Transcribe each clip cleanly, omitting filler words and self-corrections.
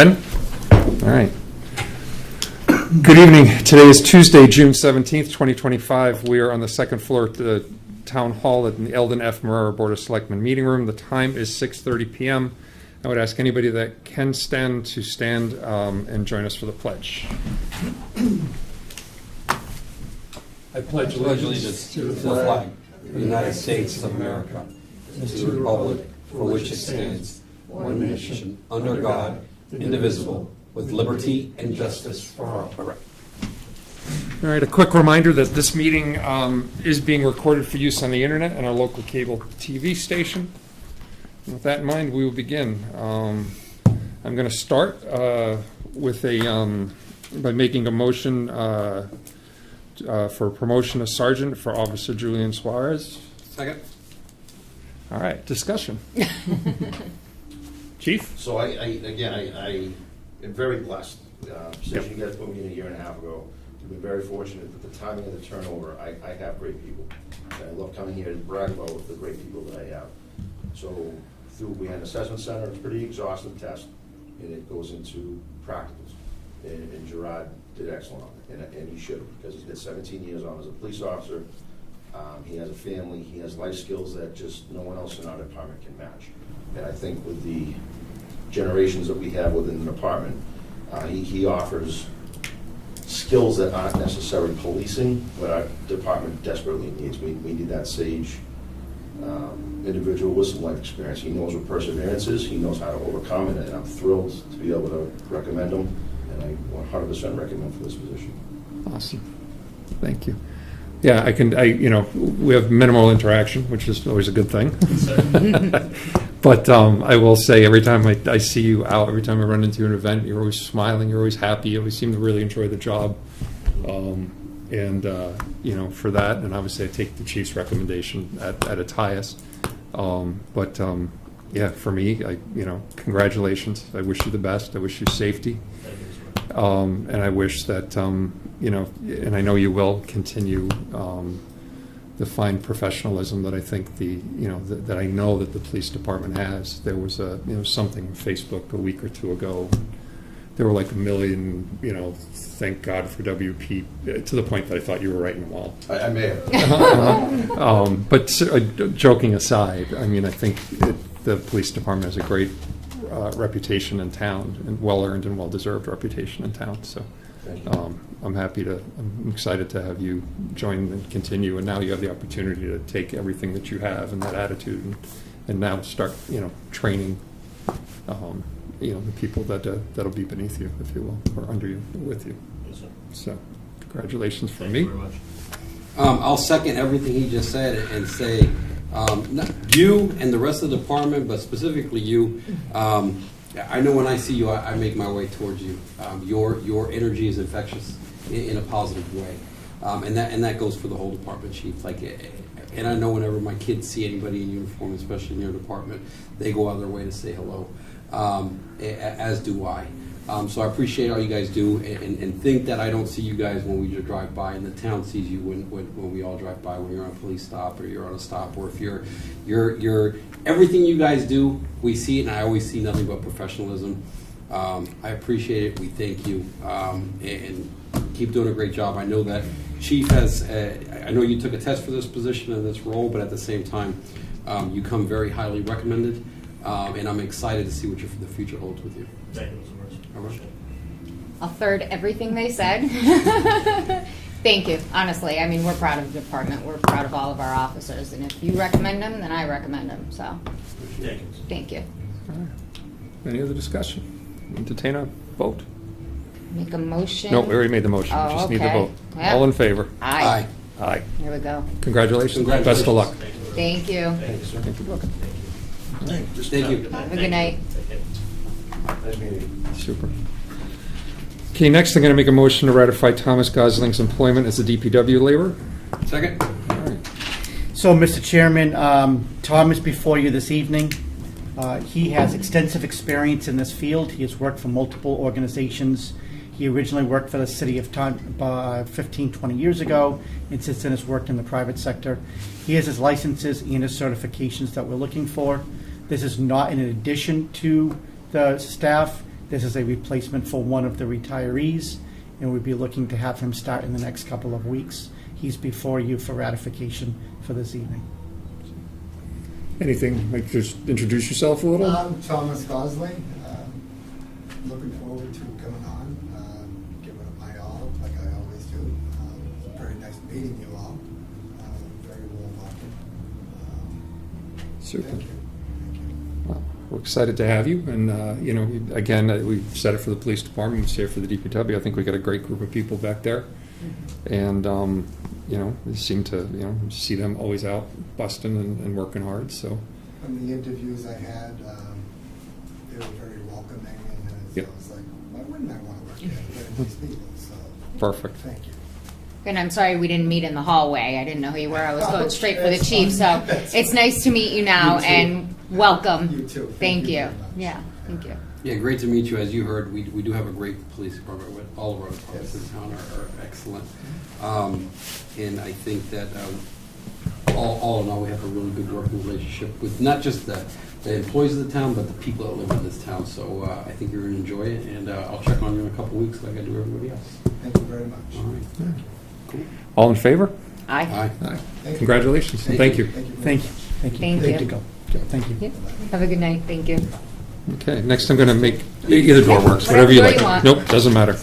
All right. Good evening. Today is Tuesday, June 17th, 2025. We are on the second floor at the Town Hall at the Eldon F. Marrera Board of Selectmen meeting room. The time is 6:30 p.m. I would ask anybody that can stand to stand and join us for the pledge. I pledge allegiance to the flag of the United States of America, and to the republic for which it stands, one nation, under God, indivisible, with liberty and justice for all. All right, a quick reminder that this meeting is being recorded for use on the internet and our local cable TV station. And with that in mind, we will begin. I'm going to start with by making a motion for promotion of sergeant for Officer Julian Suarez. Second. All right, discussion. Chief? So I am very blessed. Since you guys put me in a year and a half ago, I've been very fortunate that the timing of the turnover, I have great people. And I love coming here to brag about the great people that I have. So we had an assessment center, it's a pretty exhaustive test, and it goes into practicals. And Gerard did excellent on it, and he should have, because he's got 17 years on as a police officer. He has a family, he has life skills that just no one else in our department can match. And I think with the generations that we have within the department, he offers skills that aren't necessarily policing, but our department desperately needs. We need that sage individual with some life experience. He knows what perseverance is, he knows how to overcome it, and I'm thrilled to be able to recommend him, and I 100% recommend for this position. Awesome. Thank you. Yeah, we have minimal interaction, which is always a good thing. But I will say, every time I see you out, every time I run into an event, you're always smiling, you're always happy, you always seem to really enjoy the job. For that, and obviously I take the chief's recommendation at its highest. For me, congratulations. I wish you the best. I wish you safety. And I wish that, and I know you will continue the fine professionalism that I think that I know that the police department has. There was something on Facebook a week or two ago. There were like 1 million, thank God for WP, to the point that I thought you were writing them all. I may have. But joking aside, I think the police department has a great reputation in town, and well-earned and well-deserved reputation in town. So I'm excited to have you join and continue, and now you have the opportunity to take everything that you have and that attitude and now start, training the people that'll be beneath you, if you will, or under you, or with you. Yes, sir. So congratulations from me. Thank you very much. I'll second everything he just said and say, you and the rest of the department, but specifically you, I know when I see you, I make my way towards you. Your energy is infectious in a positive way, and that goes for the whole department, Chief. And I know whenever my kids see anybody in uniform, especially in your department, they go out of their way to say hello, as do I. So I appreciate all you guys do, and think that I don't see you guys when we just drive by, and the town sees you when we all drive by, when you're on a police stop or you're on a stop, or if you're everything you guys do, we see it, and I always see nothing but professionalism. I appreciate it. We thank you, and keep doing a great job. I know that Chief has, I know you took a test for this position and this role, but at the same time, you come very highly recommended, and I'm excited to see what the future holds with you. Thank you so much. All right. I'll third everything they said. Thank you. Honestly, we're proud of the department. We're proud of all of our officers, and if you recommend them, then I recommend them. So, thank you. All right. Any other discussion? Entertain a vote? Make a motion. No, we already made the motion. Oh, Just need the okay. vote. Yeah. All in favor? Aye. Aye. Here we go. Congratulations. Best of luck. Thank you. Thank you, sir. Thank you. Thank you. Have a good night. Nice meeting you. Super. Okay, next I'm going to make a motion to ratify Thomas Gosling's employment as a DPW laborer. Second. All right. So, Mr. Chairman, Tom is before you this evening. He has extensive experience in this field. He has worked for multiple organizations. He originally worked for the city of 15, 20 years ago, and since then has worked in the private sector. He has his licenses and his certifications that we're looking for. This is not in addition to the staff. This is a replacement for one of the retirees, and we'd be looking to have him start in the next couple of weeks. He's before you for ratification for this evening. Anything, like just introduce yourself a little? I'm Thomas Gosley. Looking forward to coming on, giving it my all, like I always do. It's very nice meeting you all. Very warm welcome. Super. Thank you. Thank you. Well, we're excited to have you, and you know, again, we've said it for the police department, we say it for the DPW. I think we got a great group of people back there, and you know, we seem to see them always out busting and working hard. So From the interviews I had, they were very welcoming, and so Yep. I was like, why wouldn't I want to work here? Very nice people, so perfect. thank you. And I'm sorry we didn't meet in the hallway. I didn't know who you were. I was going straight for the That's chief. So fine. That's it's fine. nice to meet you now, You too. and welcome. You too. Thank you. very much. Yeah, thank you. Yeah, great to meet you. As you heard, we do have a great police department. All of our departments in town are excellent. And I think that all in all, we have a really good working relationship with not just the employees of the town, but the people that live in this town. So I think you're going to enjoy it, and I'll check on you in a couple of weeks like I do everybody else. Thank you very much. All right. Cool. All in favor? Aye. Aye. Aye. Thank you. Congratulations, and thank you. Thank you. very Thank you. much. Thank you. Thank Good you. to go. Thank you. Yep. Have a good night. Thank you. Okay, next I'm going to make, either door works, whatever you Whatever like. you want. Nope, doesn't matter.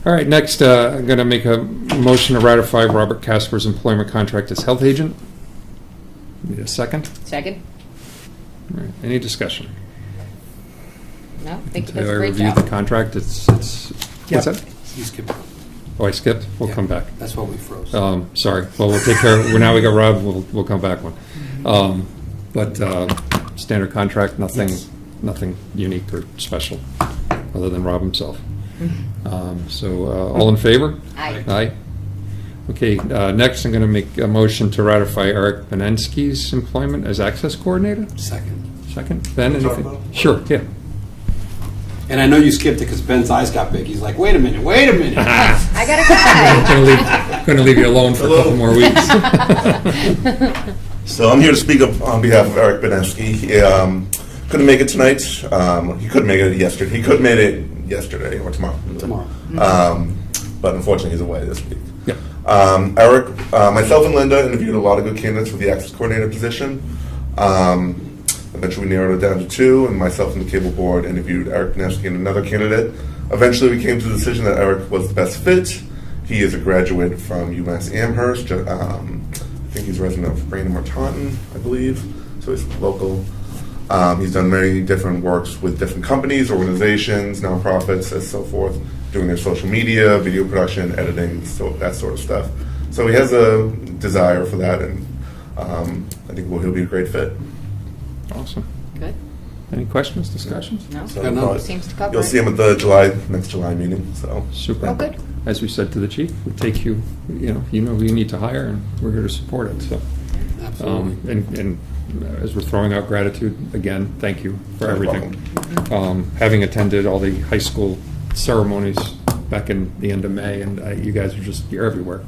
All right, next I'm going to make a motion to ratify Robert Casper's employment contract as health agent. Need a second? Second? All right, any discussion? No? I think I that's a great reviewed the job. contract, it's Yep. what's that? You skipped it. Oh, I skipped? We'll Yeah. come back. That's why we froze. Sorry, well, we'll take care, well, now we got Rob, we'll come back one. But standard contract, nothing, Yes. nothing unique or special, other than Rob himself. So, all in favor? Aye. Aye. Okay, next I'm going to make a motion to ratify Eric Benensky's employment as access coordinator. Second. Second, Ben, Can we talk anything? about it? Sure, yeah. And I know you skipped it because Ben's eyes got big. He's like, wait a minute. I got a guy. Going to leave you alone for a couple more weeks. So I'm here to speak up on behalf of Eric Benensky. He couldn't make it tonight. He couldn't make it yesterday. He could have made it yesterday or tomorrow. Tomorrow. But unfortunately, he's away this week. Yeah. Eric, myself and Linda interviewed a lot of good candidates for the access coordinator position. Eventually, we narrowed it down to two, and myself and the cable board interviewed Eric Benensky and another candidate. Eventually, we came to the decision that Eric was the best fit. He is a graduate from UMass Amherst. I think he's a resident of Raynham or Taunton, I believe. So he's local. He's done many different works with different companies, organizations, nonprofits, and so forth, doing their social media, video production, editing, so that sort of stuff. So he has a desire for that, and I think he'll be a great fit. Awesome. Good. Any questions, discussions? No? So, Yeah, no, seems to cover You'll it. see him at the next July meeting. So Super. Oh, good. As we said to the chief, we take you, you know who you need to hire, and we're here to support it. So, Absolutely. and as we're throwing out gratitude again, thank you for You're everything. Having attended all the high school ceremonies back in the end of May, and you guys are you're everywhere.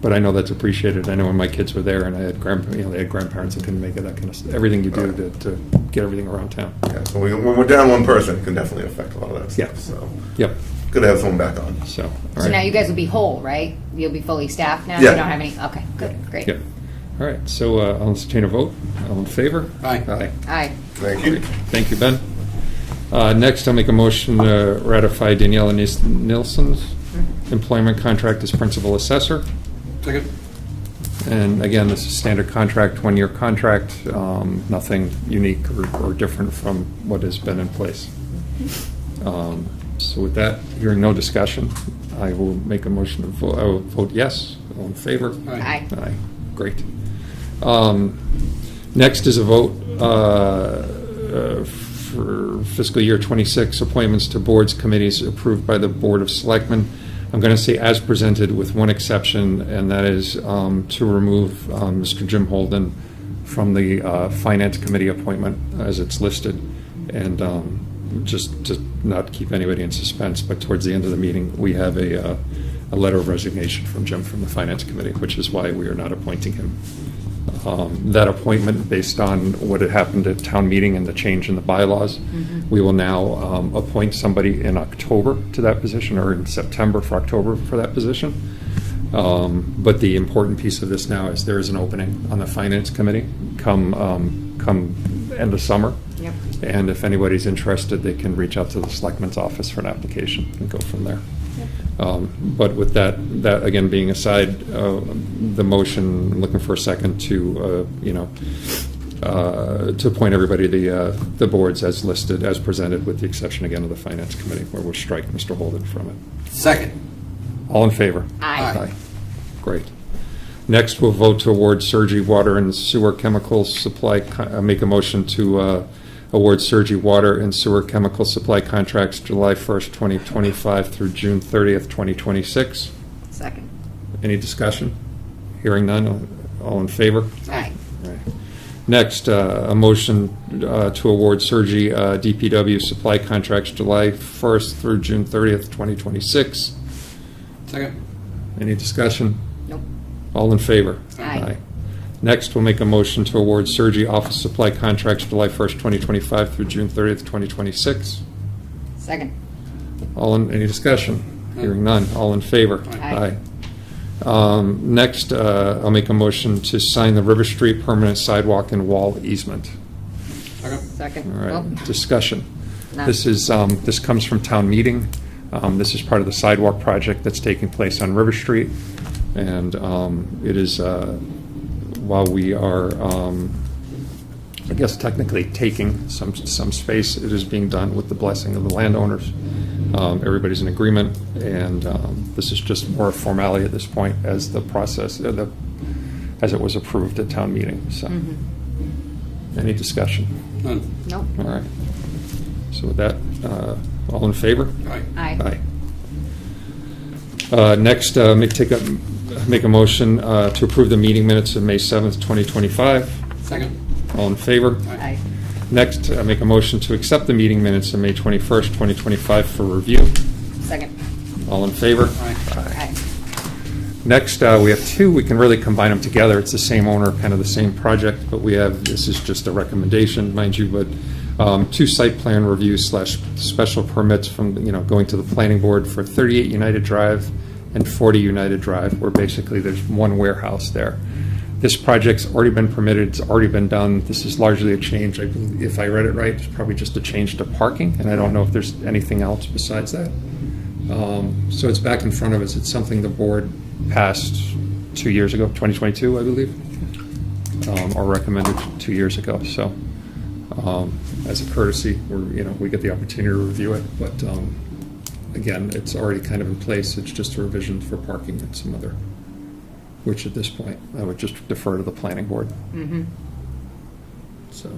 But I know that's appreciated. I know when my kids were there, and I had they had grandparents that couldn't make it. That kind of stuff. Everything you do to get everything around town. yeah, so when we're down one person, it can definitely affect a lot of that stuff. Yeah. So Yep. good to have someone back on. So, all So right. now you guys will be whole, right? You'll be fully staffed now? Yeah. You don't have any? Okay, good, great. Yep. All right. So I'll entertain a vote. All in favor? Aye. Aye. Aye. Thank you. Thank you, Ben. Next, I'll make a motion to ratify Daniela Nilsson's employment contract as principal assessor. Second. And again, this is standard contract, one-year contract, nothing unique or different from what has been in place. So with that, hearing no discussion, I will make a motion to vote. I will vote yes. All in favor? Aye. Aye. Great. Next is a vote for fiscal year 26 appointments to boards, committees approved by the Board of Selectmen. I'm going to say as presented with one exception, and that is to remove Mr. Jim Holden from the Finance Committee appointment as it's listed. And just to not keep anybody in suspense, but towards the end of the meeting, we have a letter of resignation from Jim from the Finance Committee, which is why we are not appointing him that appointment based on what had happened at town meeting and the change in the bylaws. We will now appoint somebody in October to that position, or in September for October for that position. But the important piece of this now is there is an opening on the Finance Committee come end of summer. Yep. And if anybody's interested, they can reach out to the Selectmen's office for an application and go from there. But with that again being aside, the motion, I'm looking for a second to, to appoint everybody to the boards as listed, as presented, with the exception again of the Finance Committee, where we'll strike Mr. Holden from it. Second. All in favor? Aye. Great. Next, we'll vote to award Surgy Water and Sewer Chemical Supply, make a motion to award Surgy Water and Sewer Chemical Supply contracts July 1st, 2025 through June 30th, 2026. Second. Any discussion? Hearing none, all in favor? Aye. Right. Next, a motion to award Surgy DPW supply contracts July 1st through June 30th, 2026. Second. Any discussion? Nope. All in favor? Aye. Next, we'll make a motion to award Surgy office supply contracts July 1st, 2025 through June 30th, 2026. Second. Any discussion? Hearing none. All in favor? Aye. Next, I'll make a motion to sign the River Street permanent sidewalk and wall easement. Second. Second. All right, Oh, discussion. no. This comes from town meeting. This is part of the sidewalk project that's taking place on River Street. And it is, while we are, I guess technically taking some space, it is being done with the blessing of the landowners. Everybody's in agreement, and this is just more a formality at this point as the process, as it was approved at town meeting. So, any discussion? None. Nope. All right. So with that, all in favor? Aye. Aye. Next, make a motion to approve the meeting minutes of May 7th, 2025. Second. All in favor? Aye. Next, make a motion to accept the meeting minutes of May 21st, 2025 for review. Second. All in favor? Aye. Aye. Next, we have two. We can really combine them together. It's the same owner, kind of the same project, but this is just a recommendation, mind you, but two site plan reviews / special permits from, going to the planning board for 38 United Drive and 40 United Drive, where basically there's one warehouse there. This project's already been permitted, it's already been done. This is largely a change, if I read it right, it's probably just a change to parking, and I don't know if there's anything else besides that. So it's back in front of us. It's something the board passed 2 years ago, 2022, I believe, or recommended 2 years ago. So as a courtesy, we get the opportunity to review it, but again, it's already kind of in place. It's just a revision for parking and some other, which at this point, I would just defer to the planning board. Mm-hmm. So,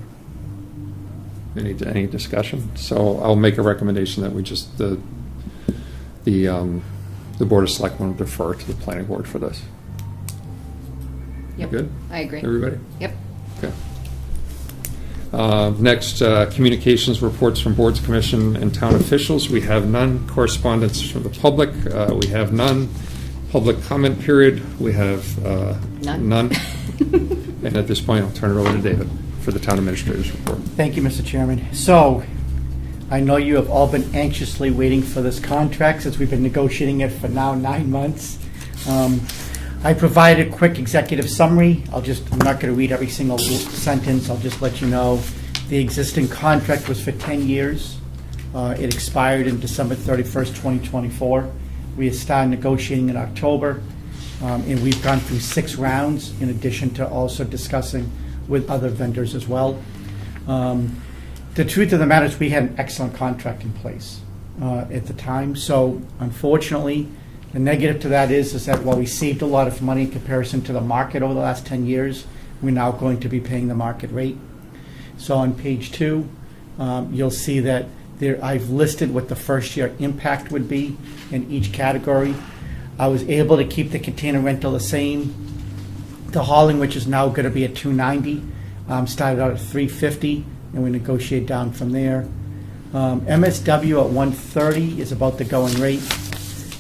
any discussion? So I'll make a recommendation that we just, the Board of Selectmen will defer to the planning board for this. Yep. Good? I agree. Everybody? Yep. Okay. Next, communications reports from boards, commission, and town officials. We have none. Correspondence from the public. We have none. Public comment period. We have None. And at this point, I'll turn it over to David for the town administrator's report. Thank you, Mr. Chairman. So, I know you have all been anxiously waiting for this contract since we've been negotiating it for now 9 months. I provided a quick executive summary. I'm not going to read every single sentence. I'll just let you know the existing contract was for 10 years. It expired in December 31st, 2024. We started negotiating in October, and we've gone through 6 rounds in addition to also discussing with other vendors as well. The truth of the matter is we had an excellent contract in place at the time. So unfortunately, the negative to that is that while we saved a lot of money in comparison to the market over the last 10 years, we're now going to be paying the market rate. So on page 2, you'll see that I've listed what the first year impact would be in each category. I was able to keep the container rental the same. The hauling, which is now going to be at $290, started out at $350, and we negotiate down from there. MSW at $130 is about the going rate.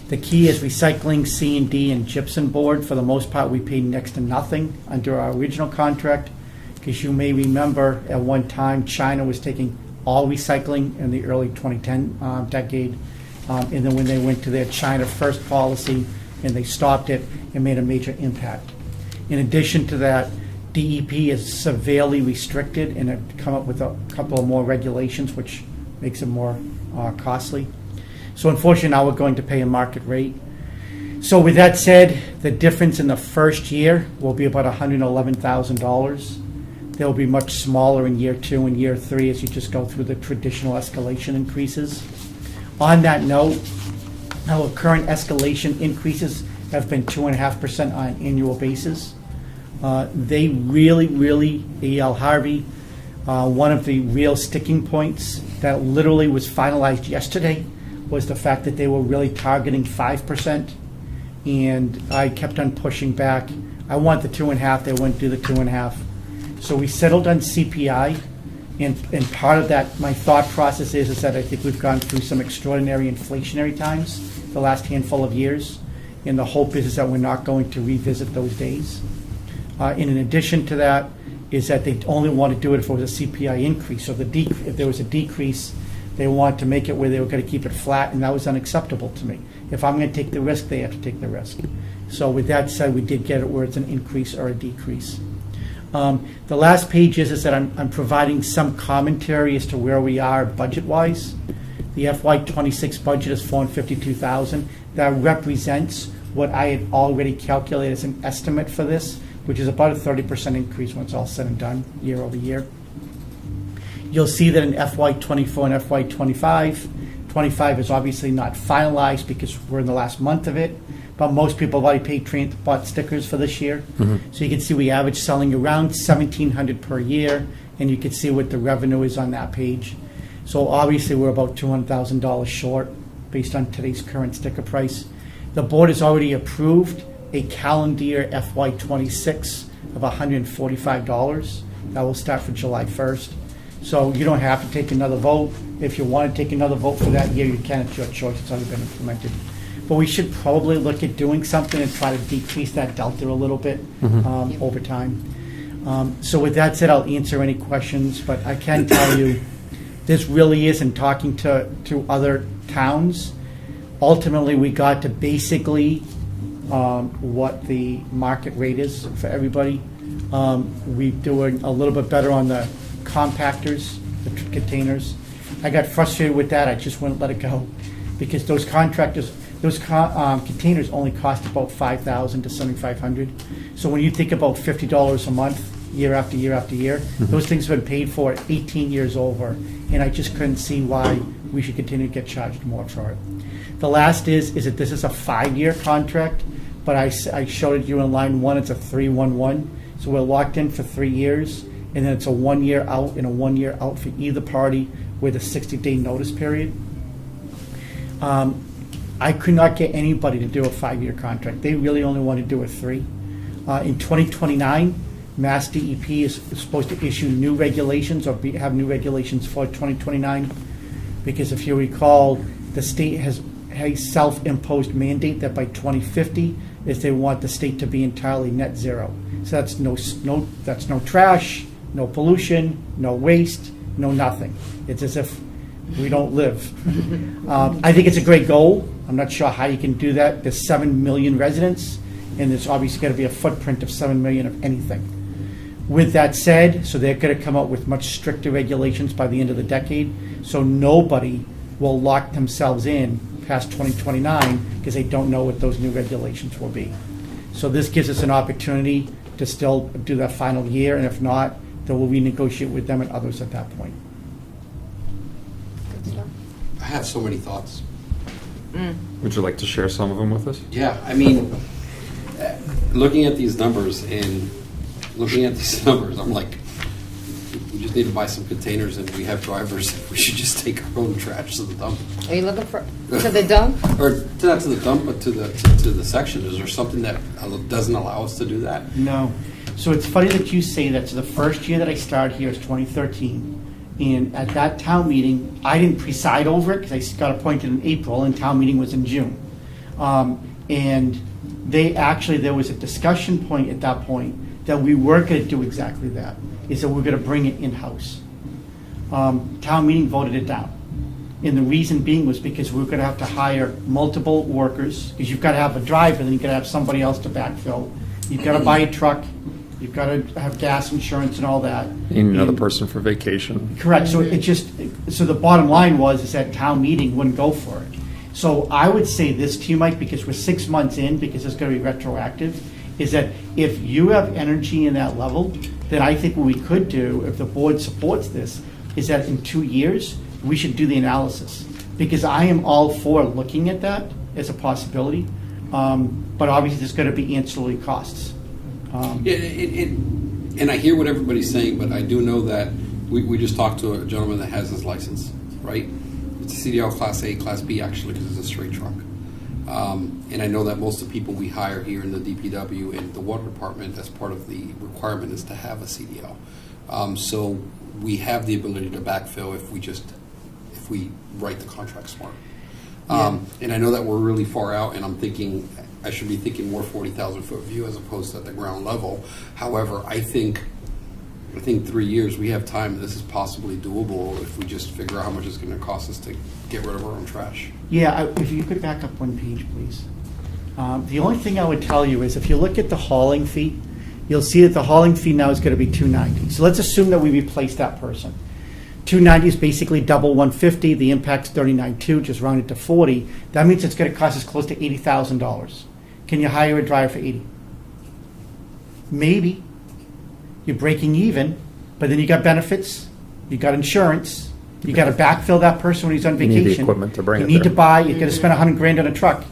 The key is recycling, C&D, and gypsum board. For the most part, we paid next to nothing under our original contract, because you may remember at one time China was taking all recycling in the early 2010 decade, and then when they went to their China First policy and they stopped it, it made a major impact. In addition to that, DEP is severely restricted and have come up with a couple of more regulations, which makes it more costly. So unfortunately, now we're going to pay a market rate. So with that said, the difference in the first year will be about $111,000. They'll be much smaller in year 2 and year 3 as you just go through the traditional escalation increases. On that note, our current escalation increases have been 2.5% on an annual basis. They really, A.L. Harvey, one of the real sticking points that literally was finalized yesterday was the fact that they were really targeting 5%, and I kept on pushing back. I want the 2.5%, they wouldn't do the 2.5%. So we settled on CPI, and part of that, my thought process is that I think we've gone through some extraordinary inflationary times the last handful of years, and the hope is that we're not going to revisit those days. And in addition to that, is that they only want to do it if it was a CPI increase. So if there was a decrease, they want to make it where they were going to keep it flat, and that was unacceptable to me. If I'm going to take the risk, they have to take the risk. So with that said, we did get it where it's an increase or a decrease. The last page is that I'm providing some commentary as to where we are budget-wise. The FY26 budget is $452,000. That represents what I had already calculated as an estimate for this, which is about a 30% increase when it's all said and done, year over year. You'll see that in FY24 and FY25, 25 is obviously not finalized because we're in the last month of it, but most people have already bought stickers for this year. So you can see we average selling around $1,700 per year, and you can see what the revenue is on that page. So obviously we're about $200,000 short based on today's current sticker price. The board has already approved a calendar year FY26 of $145. That will start for July 1st. So you don't have to take another vote. If you want to take another vote for that year, you can. It's your choice. It's already been implemented. But we should probably look at doing something and try to decrease that delta a little bit over time. So with that said, I'll answer any questions, but I can tell you this really is, in talking to other towns, ultimately we got to basically what the market rate is for everybody. We're doing a little bit better on the compactors, the containers. I got frustrated with that. I just wouldn't let it go because those containers only cost about $5,000 to $7,500. So when you think about $50 a month, year after year after year, those things have been paid for 18 years over, and I just couldn't see why we should continue to get charged more for it. The last is that this is a 5-year contract, but I showed it you in line 1, it's a 3-1-1, so we're locked in for 3 years, and then it's a 1 year out and a 1 year out for either party with a 60-day notice period. I could not get anybody to do a 5-year contract. They really only want to do a 3. In 2029, Mass DEP is supposed to issue new regulations or have new regulations for 2029, because if you recall, the state has a self-imposed mandate that by 2050 is they want the state to be entirely net zero. So that's no trash, no pollution, no waste, no nothing. It's as if we don't live. I think it's a great goal. I'm not sure how you can do that. There's 7 million residents, and there's obviously got to be a footprint of 7 million of anything. With that said, so they're going to come out with much stricter regulations by the end of the decade, so nobody will lock themselves in past 2029 because they don't know what those new regulations will be. So this gives us an opportunity to still do that final year, and if not, then we'll renegotiate with them and others at that point. I have so many thoughts. Would you like to share some of them with us? Yeah, I mean, looking at these numbers, I'm like, we just need to buy some containers, and we have drivers. We should just take our own trash to the dump. Are you looking for to the dump? Or not to the dump, but to the section. Is there something that doesn't allow us to do that? No. So it's funny that you say that. So the first year that I started here is 2013. And at that town meeting, I didn't preside over it because I got appointed in April and town meeting was in June. And there was a discussion point at that point that we were going to do exactly that, is that we're going to bring it in-house. Town meeting voted it down. And the reason being was because we were going to have to hire multiple workers, because you've got to have a driver, then you've got to have somebody else to backfill. You've got to buy a truck, you've got to have gas insurance and all that. You need another person for vacation. Correct, so so the bottom line is that town meeting wouldn't go for it. So I would say this to you, Mike, because we're 6 months in, because it's going to be retroactive, is that if you have energy in that level, then I think what we could do, if the board supports this, is that in 2 years, we should do the analysis. Because I am all for looking at that as a possibility, but obviously there's going to be ancillary costs. And I hear what everybody's saying, but I do know that we just talked to a gentleman that has his license, right? It's a CDL Class A, Class B, actually, because it's a straight truck. And I know that most of the people we hire here in the DPW and the water department, as part of the requirement, is to have a CDL. So we have the ability to backfill if we write the contract smart. And I know that we're really far out, and I should be thinking more 40,000 foot view as opposed to at the ground level. However, I think 3 years, we have time. This is possibly doable if we just figure out how much it's going to cost us to get rid of our own trash. Yeah, if you could back up one page, please. The only thing I would tell you is if you look at the hauling fee, you'll see that the hauling fee now is going to be $290. So let's assume that we replace that person. $290 is basically double $150. The impact's $39.2, just round it to 40. That means it's going to cost us close to $80,000. Can you hire a driver for $80? Maybe. You're breaking even, but then you got benefits, you got insurance, you got to backfill that person when he's on You vacation. need the equipment to bring You it need there. to buy. You got to spend $100,000 on a truck.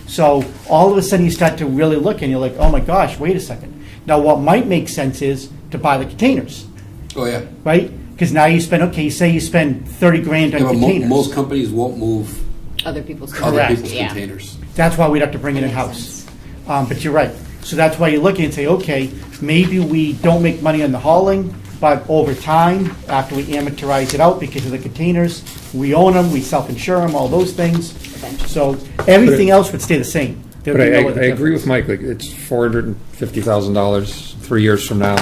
So all of a sudden you start to really look, and you're like, oh my gosh, wait a second. Now what might make sense is to buy the containers, Oh, yeah. right? Because now you spend say you spend $30,000 on Yeah, but containers. most companies won't move Other people's other Correct. people's Yeah. containers. That's why we'd have to bring it That makes in-house. But you're right. So that's why you're looking and say, okay, maybe we don't make money on the hauling, but over time, after we amortize it out because of the containers, we own them, we self-insure them, all those things. So everything else would stay the same. There'd But be no other I agree with difference. Mike, like, it's $450,000 3 years from now.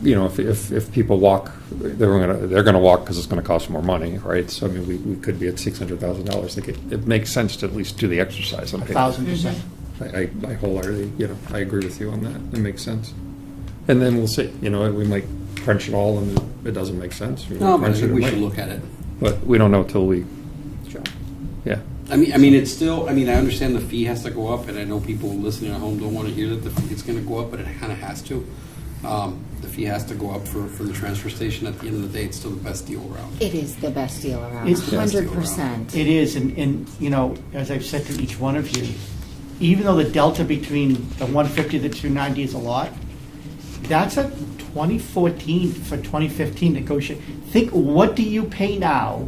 You know, if people walk, they're gonna walk because it's gonna cost more money, right? So, I mean, we could be at $600,000. Like, it makes sense to at least do the exercise. I think. 1,000%. I wholeheartedly, I agree with you on that. It makes sense. And then we'll see, we might crunch it all and it doesn't make sense. We No, but I crunch think it, we it should might. look at it. But we don't know till we, Sure. yeah. I mean, it's still, I understand the fee has to go up, and I know people listening at home don't want to hear that the fee's going to go up, but it kind of has to. The fee has to go up for the transfer station. At the end of the day, it's still the best deal around. It is the best deal around, It's the best deal 100%. It is, and as I've said to each one of you, even though the delta between the 150 and the 290 is a lot, that's a 2014 for 2015 negotiation. Think, what do you pay now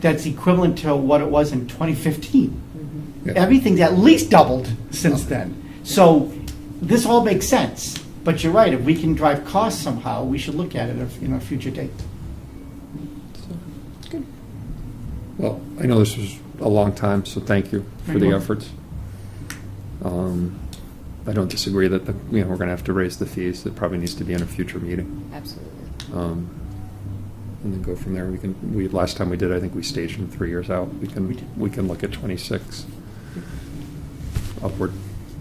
that's equivalent to what it was in 2015? Yeah. Everything's at least doubled since then. So this all makes sense. But you're right, if we can drive costs somehow, we should look at it in a future date. Well, I know this was a long time, so thank you for You're the welcome. efforts. I don't disagree that we're going to have to raise the fees. It probably needs to be in a future meeting, Absolutely. and then go from there. Last time we did, I think we staged them 3 years out. We can look at 26 upward.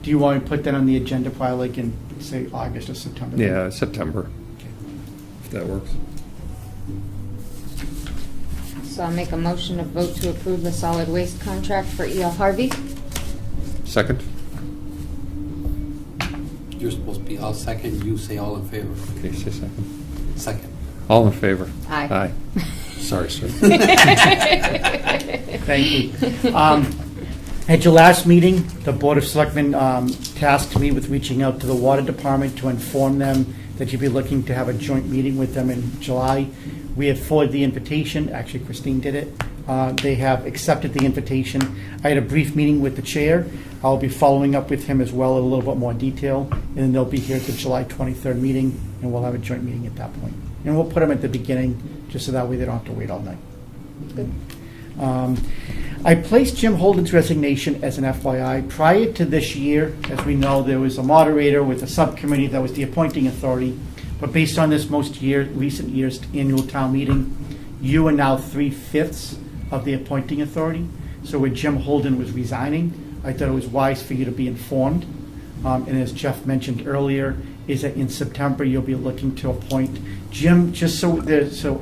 Do you want to put that on the agenda probably like in, say, August or September? Yeah, September, Okay. if that works. So I'll make a motion to vote to approve the solid waste contract for E.L. Harvey. Second? You're supposed to be all second, you say all in favor. Okay, say second. Second. All in favor? Aye. Aye. Sorry, sir. Thank you. At your last meeting, the Board of Selectmen tasked me with reaching out to the Water Department to inform them that you'd be looking to have a joint meeting with them in July. We have forwarded the invitation. Actually, Christine did it. They have accepted the invitation. I had a brief meeting with the chair. I'll be following up with him as well in a little bit more detail, and then they'll be here at the July 23rd meeting, and we'll have a joint meeting at that point. And we'll put them at the beginning, just so that way they don't have to wait all night. Good. I placed Jim Holden's resignation as an FYI. Prior to this year, as we know, there was a moderator with a subcommittee that was the appointing authority. But based on this recent year's annual town meeting, you are now 3/5 of the appointing authority. So when Jim Holden was resigning, I thought it was wise for you to be informed. And as Jeff mentioned earlier, is that in September, you'll be looking to appoint Jim, just so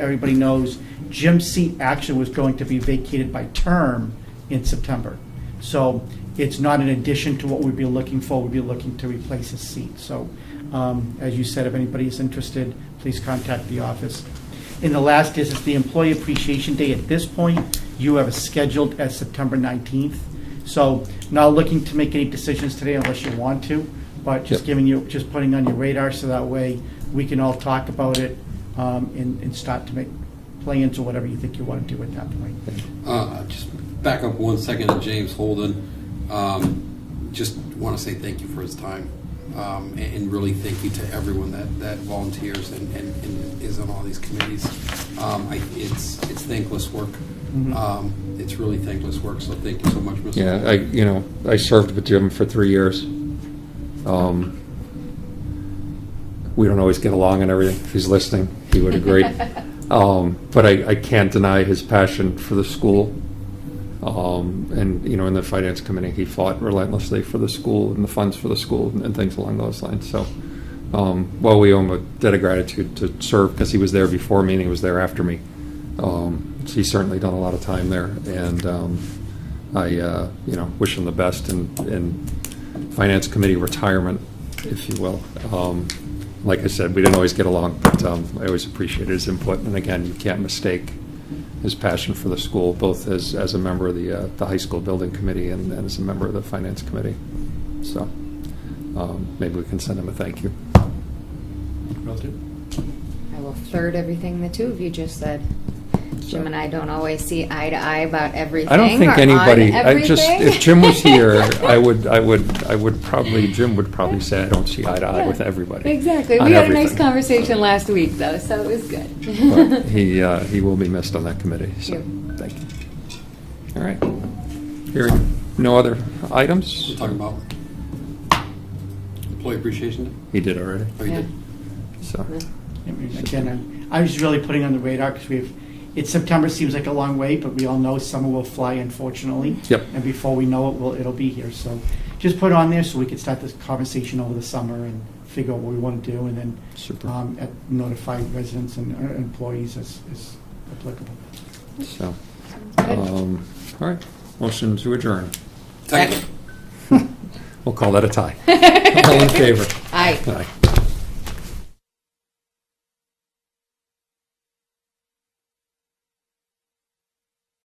everybody knows, Jim's seat actually was going to be vacated by term in September. So it's not in addition to what we'd be looking for. We'd be looking to replace his seat. So as you said, if anybody is interested, please contact the office. And the last is the Employee Appreciation Day. At this point, you have it scheduled as September 19th. So not looking to make any decisions today unless you want to, but just just putting on your radar so that way we can all talk about it and start to make plans or whatever you think you want to do at that point. Just back up 1 second to James Holden. Just want to say thank you for his time. And really thank you to everyone that volunteers and is on all these committees. It's thankless work. It's really thankless work, so thank you so much, Mr. Yeah, I served with Jim for 3 years. We don't always get along on everything. If he's listening, he would agree. But I can't deny his passion for the school. And, in the finance committee, he fought relentlessly for the school and the funds for the school and things along those lines. So, while we owe him a debt of gratitude to serve, because he was there before me and he was there after me, he's certainly done a lot of time there. And I, wish him the best in finance committee retirement, if you will. Like I said, we didn't always get along, but I always appreciated his input. And again, you can't mistake his passion for the school, both as a member of the high school building committee and as a member of the finance committee. So maybe we can send him a thank you. I will third everything the two of you just said. Jim and I don't always see eye to eye about everything. I don't think or anybody. on everything. If Jim was here, Jim would probably say I don't see eye to eye with everybody. Exactly. on We had a nice everything. conversation last week, though, so it was good. But he will be missed on that committee. So Yep. thank you. All right. Hearing no other items. We're talking about Employee Appreciation Day? He did already. Oh, you Yeah. did? So Again, I was really putting on the radar because it's September seems like a long way, but we all know summer will fly, unfortunately. Yep. And before we know it, it'll be here. So just put it on there so we can start this conversation over the summer and figure out what we want to do, and then Super. Notify residents and employees as applicable. So all right. Motion to adjourn. Second. We'll call that a tie. All in favor? Aye. Aye.